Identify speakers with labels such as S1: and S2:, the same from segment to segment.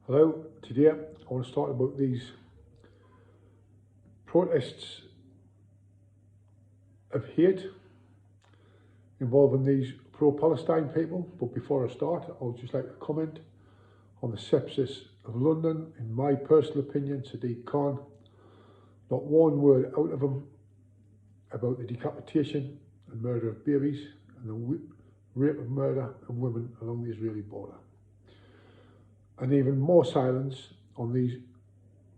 S1: Hello, today I want to talk about these protests of hate involving these pro-Palestine people. But before I start, I would just like to comment on the sepsis of London. In my personal opinion, Sadiq Khan, not one word out of him about the decapitation and murder of babies and the rape and murder of women along the Israeli border. And even more silence on these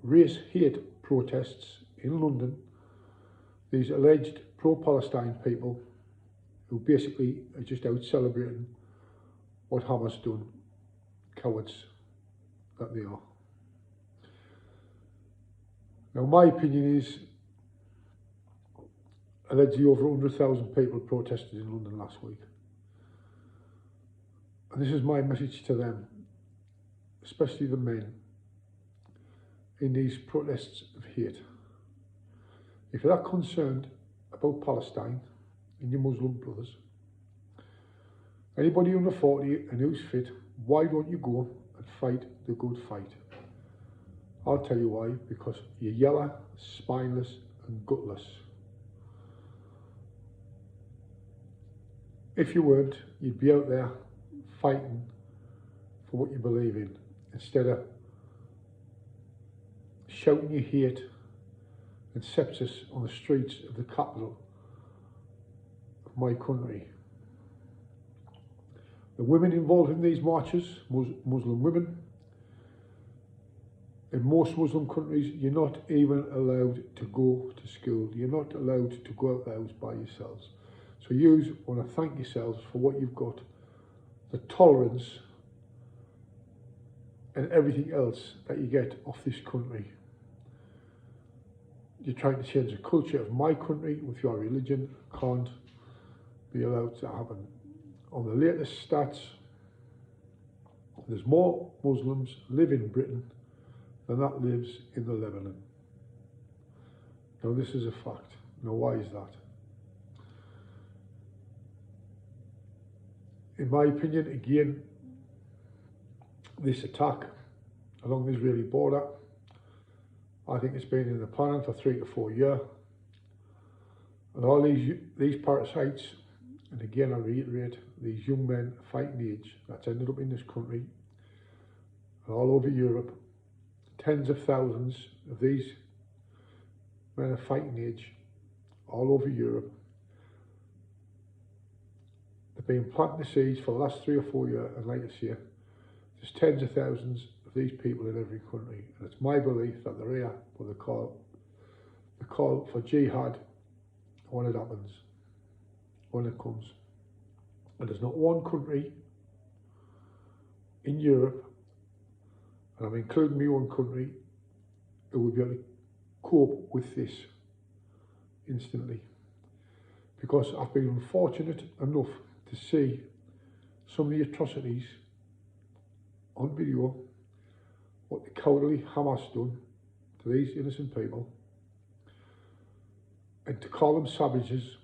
S1: race hate protests in London, these alleged pro-Palestine people who basically are just out celebrating what Hamas done, cowards that they are. Now my opinion is allegedly over 100,000 people protested in London last week. And this is my message to them, especially the men in these protests of hate. If you're that concerned about Palestine and your Muslim brothers, anybody under 40 and who's fit, why don't you go and fight the good fight? I'll tell you why, because you're yellow, spineless and gutless. If you weren't, you'd be out there fighting for what you believe in, instead of shouting your hate and sepsis on the streets of the capital of my country. The women involved in these marches, Muslim women, in most Muslim countries, you're not even allowed to go to school. You're not allowed to go out the house by yourselves. So you want to thank yourselves for what you've got, the tolerance and everything else that you get off this country. You're trying to change the culture of my country with your religion. Can't be allowed to happen. On the latest stats, there's more Muslims live in Britain than that lives in the Lebanon. Now this is a fact. Now why is that? In my opinion, again, this attack along the Israeli border, I think it's been in the planning for 3 to 4 years. And all these parasites, and again I reiterate, these young men fighting age that's ended up in this country and all over Europe, tens of thousands of these men of fighting age all over Europe. They've been planting the seeds for the last 3 or 4 years, and like I say, there's tens of thousands of these people in every country, and it's my belief that they're here for the call for jihad when it happens, when it comes. And there's not one country in Europe, and I'm including my own country, who would be able to cope with this instantly. Because I've been unfortunate enough to see some of the atrocities on video, what the cowardly Hamas done to these innocent people, and to call them savages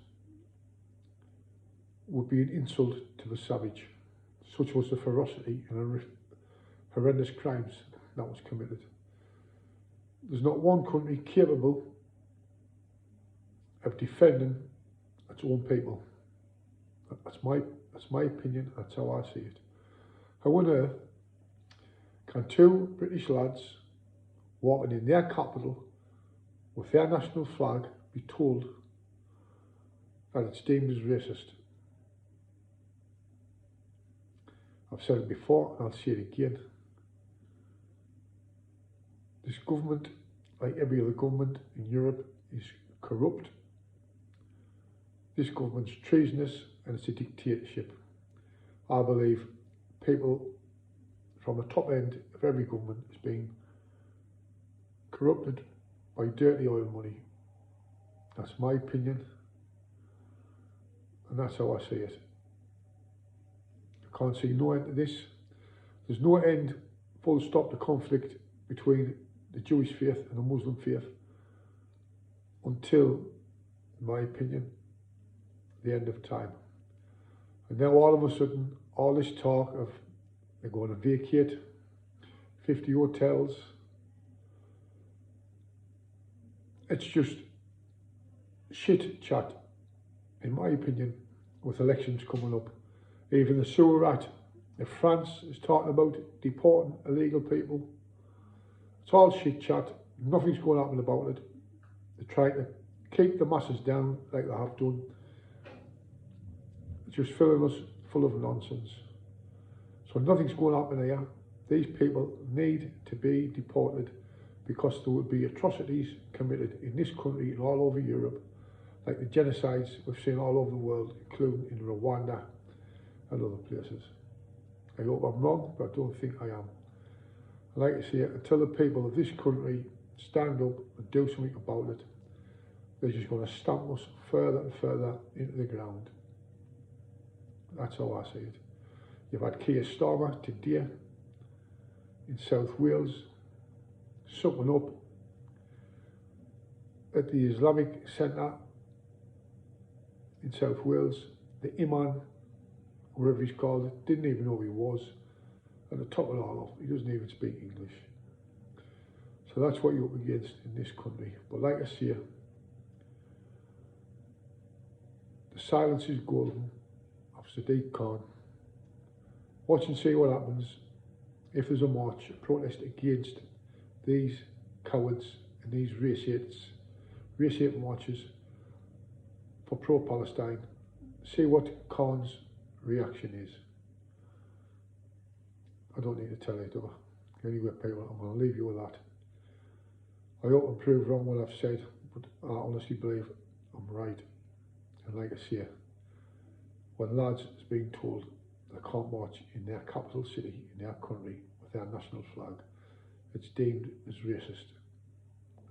S1: would be an insult to the savage. Such was the ferocity and horrendous crimes that was committed. There's not one country capable of defending its own people. That's my opinion, that's how I see it. How on earth can two British lads walking in their capital with their national flag be told that it's deemed as racist? I've said it before and I'll say it again. This government, like every other government in Europe, is corrupt. This government's treasonous and it's a dictatorship. I believe people from the top end of every government is being corrupted by dirty oil money. That's my opinion, and that's how I see it. I can't see no end to this. There's no end, full stop, to conflict between the Jewish faith and the Muslim faith until, in my opinion, the end of time. And now all of a sudden, all this talk of they're going to vacate 50 hotels. It's just shit chat, in my opinion, with elections coming up. Even the sewer rat in France is talking about deporting illegal people. It's all shit chat. Nothing's going to happen about it. They're trying to keep the masses down like they have done. It's just filling us full of nonsense. So nothing's going to happen here. These people need to be deported because there would be atrocities committed in this country and all over Europe, like the genocides we've seen all over the world, including in Rwanda and other places. I hope I'm wrong, but I don't think I am. I'd like to see it until the people of this country stand up and do something about it. They're just going to stamp us further and further into the ground. That's how I see it. You've had Keir Starmer today in South Wales, sucking up at the Islamic Centre in South Wales. The Imam, whatever he's called, didn't even know who he was. And to top it all off, he doesn't even speak English. So that's what you're up against in this country. But like I say, the silence is golden of Sadiq Khan. Watch and see what happens if there's a march, a protest against these cowards and these race-hate marches for pro-Palestine. See what Khan's reaction is. I don't need to tell you, do I? Anyway, people, I'm going to leave you with that. I hope I'm proved wrong what I've said, but I honestly believe I'm right. And like I say, when lads is being told they can't march in their capital city, in their country, with their national flag, it's deemed as racist.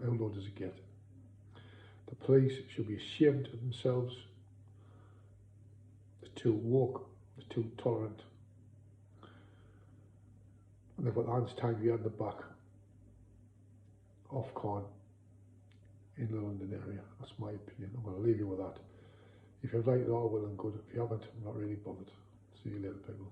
S1: How low does it get? The police should be ashamed of themselves. They're too woke, they're too tolerant. And they've got hands tied behind the back of Khan in the London area. That's my opinion. I'm going to leave you with that. If you've liked it, all well and good. If you haven't, I'm not really bothered. See you later, people.